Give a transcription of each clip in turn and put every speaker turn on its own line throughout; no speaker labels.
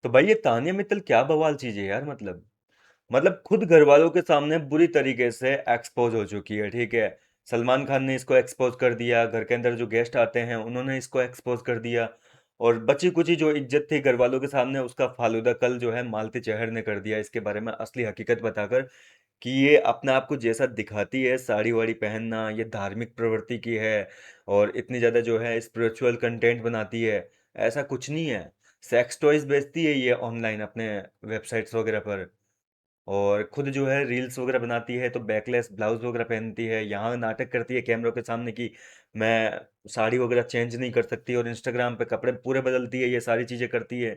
तो भाई ये तान्या मित्तल क्या बवाल चीज है यार। मतलब खुद घर वालों के सामने बुरी तरीके से एक्सपोज हो चुकी है, ठीक है। सलमान खान ने इसको एक्सपोज कर दिया, घर के अंदर जो गेस्ट आते हैं उन्होंने इसको एक्सपोज कर दिया। और बची कुची जो इज्जत थी घर वालों के सामने उसका फालूदा कल जो है मालती चहर ने कर दिया, इसके बारे में असली हकीकत बताकर कि ये अपने आप को जैसा दिखाती है, साड़ी वाड़ी पहनना, ये धार्मिक प्रवृत्ति की है और इतनी ज़्यादा जो है स्पिरिचुअल कंटेंट बनाती है। ऐसा कुछ नहीं है। सेक्स टॉयज बेचती है ये ऑनलाइन अपने वेबसाइट्स वगैरह पर। और खुद जो है रील्स वगैरह बनाती है तो बैकलेस ब्लाउज वगैरह पहनती है, यहाँ नाटक करती है कैमरों के सामने कि मैं साड़ी वगैरह चेंज नहीं कर सकती, और इंस्टाग्राम पे कपड़े पूरे बदलती है, ये सारी चीज़ें करती है।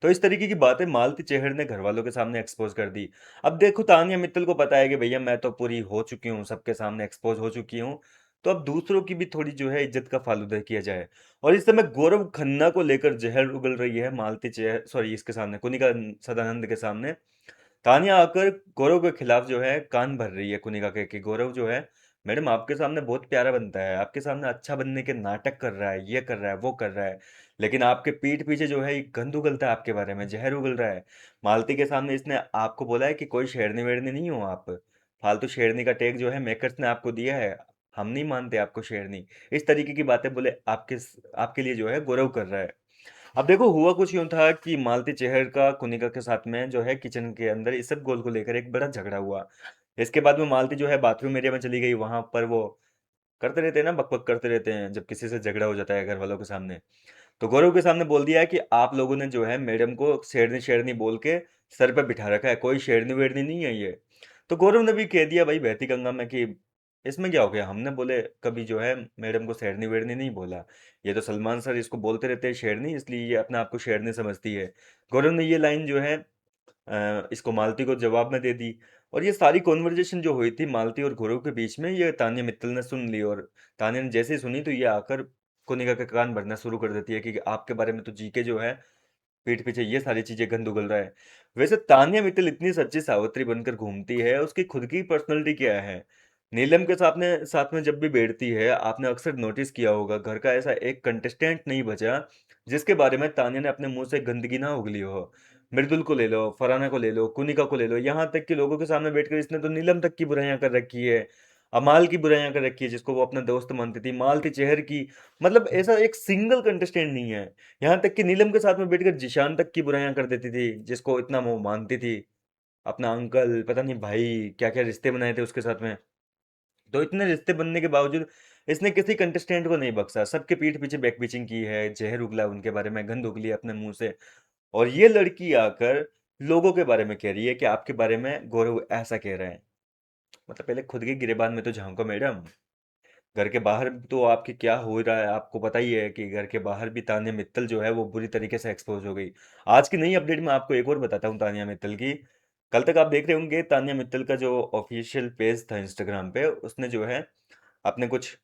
तो इस तरीके की बातें मालती चेहर ने घर वालों के सामने एक्सपोज कर दी। अब देखो तानिया मित्तल को पता है कि भैया मैं तो पूरी हो चुकी हूँ, सबके सामने एक्सपोज हो चुकी हूँ। तो अब दूसरों की भी थोड़ी जो है इज्जत का फालूदा किया जाए। और इस समय गौरव खन्ना को लेकर जहर उगल रही है मालती चेहर, सॉरी, इसके सामने कुनिका सदानंद के सामने। तानिया आकर गौरव के खिलाफ जो है कान भर रही है कुनिका के कि गौरव जो है, मैडम आपके सामने बहुत प्यारा बनता है, आपके सामने अच्छा बनने के नाटक कर रहा है, ये कर रहा है, वो कर रहा है, लेकिन आपके पीठ पीछे जो है ये गंद उगलता है, आपके बारे में जहर उगल रहा है। मालती के सामने इसने आपको बोला है कि कोई शेरनी वेरनी नहीं हो आप, फालतू शेरनी का टैग जो है मेकर्स ने आपको दिया है, हम नहीं मानते आपको शेरनी। इस तरीके की बातें बोले आपके आपके लिए जो है गौरव कर रहा है। अब देखो हुआ कुछ यूं था कि मालती चेहर का कुनिका के साथ में जो है किचन के अंदर इस सब गोल को लेकर एक बड़ा झगड़ा हुआ। इसके बाद में मालती जो है बाथरूम एरिया में चली गई, वहां पर वो करते रहते हैं ना, बकबक करते रहते हैं जब किसी से झगड़ा हो जाता है घर वालों के सामने। तो गौरव के सामने बोल दिया है कि आप लोगों ने जो है मैडम को शेरनी शेरनी बोल के सर पे बिठा रखा है, कोई शेरनी वेरनी नहीं है ये। तो गौरव ने भी कह दिया भाई बहती गंगा में कि इसमें क्या हो गया, हमने बोले कभी जो है मैडम को शेरनी वेरनी नहीं बोला, ये तो सलमान सर इसको बोलते रहते हैं शेरनी, इसलिए ये अपने आप को शेरनी समझती है। गौरव ने ये लाइन जो है इसको मालती को जवाब में दे दी। और ये सारी कॉन्वर्जेशन जो हुई थी मालती और गौरव के बीच में, ये तान्या मित्तल ने सुन ली। और तान्या ने जैसे ही सुनी तो ये आकर कोनिका के कान भरना शुरू कर देती है कि आपके बारे में तो जीके जो है पीठ पीछे ये सारी चीजें गंद उगल रहा है। वैसे तान्या मित्तल इतनी सच्ची सावित्री बनकर घूमती है, उसकी खुद की पर्सनैलिटी क्या है। नीलम के साथ में जब भी बैठती है आपने अक्सर नोटिस किया होगा, घर का ऐसा एक कंटेस्टेंट नहीं बचा जिसके बारे में तान्या ने अपने मुंह से गंदगी ना उगली हो। मृदुल को ले लो, फराना को ले लो, कुनिका को ले लो, यहाँ तक कि लोगों के सामने बैठकर इसने तो नीलम तक की बुराइयां कर रखी है। अमाल की बुराइयां कर रखी है जिसको वो अपना दोस्त मानती थी, मालती चेहर की। मतलब ऐसा एक सिंगल कंटेस्टेंट नहीं है। यहाँ तक कि नीलम के साथ में बैठकर जिशान तक की बुराइयां कर देती थी जिसको इतना वो मानती थी, अपना अंकल, पता नहीं भाई क्या क्या रिश्ते बनाए थे उसके साथ में। तो इतने रिश्ते बनने के बावजूद इसने किसी कंटेस्टेंट को नहीं बख्शा, सबके पीठ पीछे बैक बिचिंग की है, जहर उगला उनके बारे में, गंद उगली है अपने मुंह से। और ये लड़की आकर लोगों के बारे में कह रही है कि आपके बारे में गौरव ऐसा कह रहे हैं। मतलब पहले खुद के गिरेबान में तो झांको मैडम। घर के बाहर भी तो आपके क्या हो रहा है आपको पता ही है कि घर के बाहर भी तान्या मित्तल जो है वो बुरी तरीके से एक्सपोज हो गई। आज की नई अपडेट में आपको एक और बताता हूँ तान्या मित्तल की। कल तक आप देख रहे होंगे तान्या मित्तल का जो ऑफिशियल पेज था इंस्टाग्राम पे, उसने जो है अपने कुछ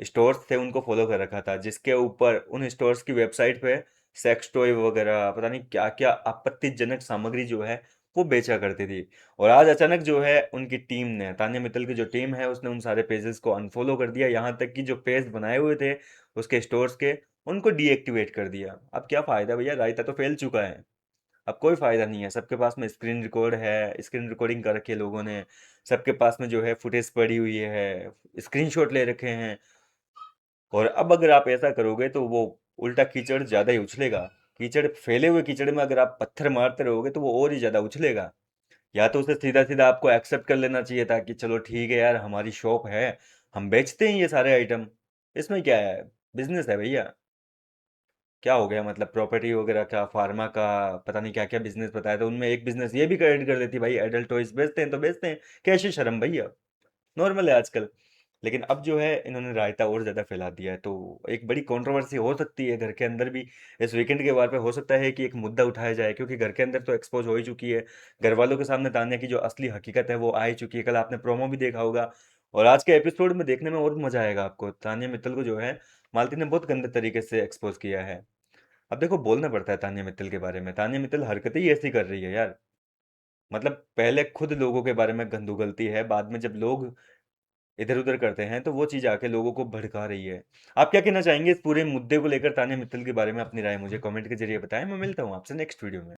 स्टोर्स थे उनको फॉलो कर रखा था, जिसके ऊपर उन स्टोर्स की वेबसाइट पे सेक्स टॉय वगैरह पता नहीं क्या क्या आपत्तिजनक सामग्री जो है वो बेचा करती थी। और आज अचानक जो है उनकी टीम ने, तान्या मित्तल की जो टीम है उसने उन सारे पेजेस को अनफॉलो कर दिया, यहाँ तक कि जो पेज बनाए हुए थे उसके स्टोर्स के उनको डीएक्टिवेट कर दिया। अब क्या फायदा भैया, रायता तो फैल चुका है। अब कोई फायदा नहीं है, सबके पास में स्क्रीन रिकॉर्ड है, स्क्रीन रिकॉर्डिंग कर रखी है लोगों ने, सबके पास में जो है फुटेज पड़ी हुई है, स्क्रीनशॉट ले रखे हैं। और अब अगर आप ऐसा करोगे तो वो उल्टा कीचड़ ज्यादा ही उछलेगा। कीचड़, फैले हुए कीचड़ में अगर आप पत्थर मारते रहोगे तो वो और ही ज्यादा उछलेगा। या तो उसे सीधा सीधा आपको एक्सेप्ट कर लेना चाहिए था कि चलो ठीक है यार, हमारी शॉप है, हम बेचते हैं ये सारे आइटम, इसमें क्या है, बिजनेस है भैया। क्या हो गया, मतलब प्रॉपर्टी वगैरह का, फार्मा का, पता नहीं क्या क्या बिजनेस बताया था, उनमें एक बिजनेस ये भी ऐड कर देती भाई, एडल्ट टॉयज बेचते हैं तो बेचते हैं, कैसी शर्म भैया, नॉर्मल है आजकल। लेकिन अब जो है इन्होंने रायता और ज़्यादा फैला दिया है, तो एक बड़ी कंट्रोवर्सी हो सकती है घर के अंदर भी। इस वीकेंड के बारे पे हो सकता है कि एक मुद्दा उठाया जाए, क्योंकि घर के अंदर तो एक्सपोज हो ही चुकी है। घर वालों के सामने तान्या की जो असली हकीकत है वो आ ही चुकी है, कल आपने प्रोमो भी देखा होगा। और आज के एपिसोड में देखने में और मजा आएगा आपको, तान्या मित्तल को जो है मालती ने बहुत गंदे तरीके से एक्सपोज किया है। अब देखो बोलना पड़ता है तान्या मित्तल के बारे में, तान्या मित्तल हरकतें ही ऐसी कर रही है यार। मतलब पहले खुद लोगों के बारे में गंद उगलती है, बाद में जब लोग इधर-उधर करते हैं, तो वो चीज़ आके लोगों को भड़का रही है। आप क्या कहना चाहेंगे इस पूरे मुद्दे को लेकर तान्या मित्तल के बारे में? अपनी राय मुझे कमेंट के ज़रिए बताएँ। मैं मिलता हूँ आपसे नेक्स्ट वीडियो में।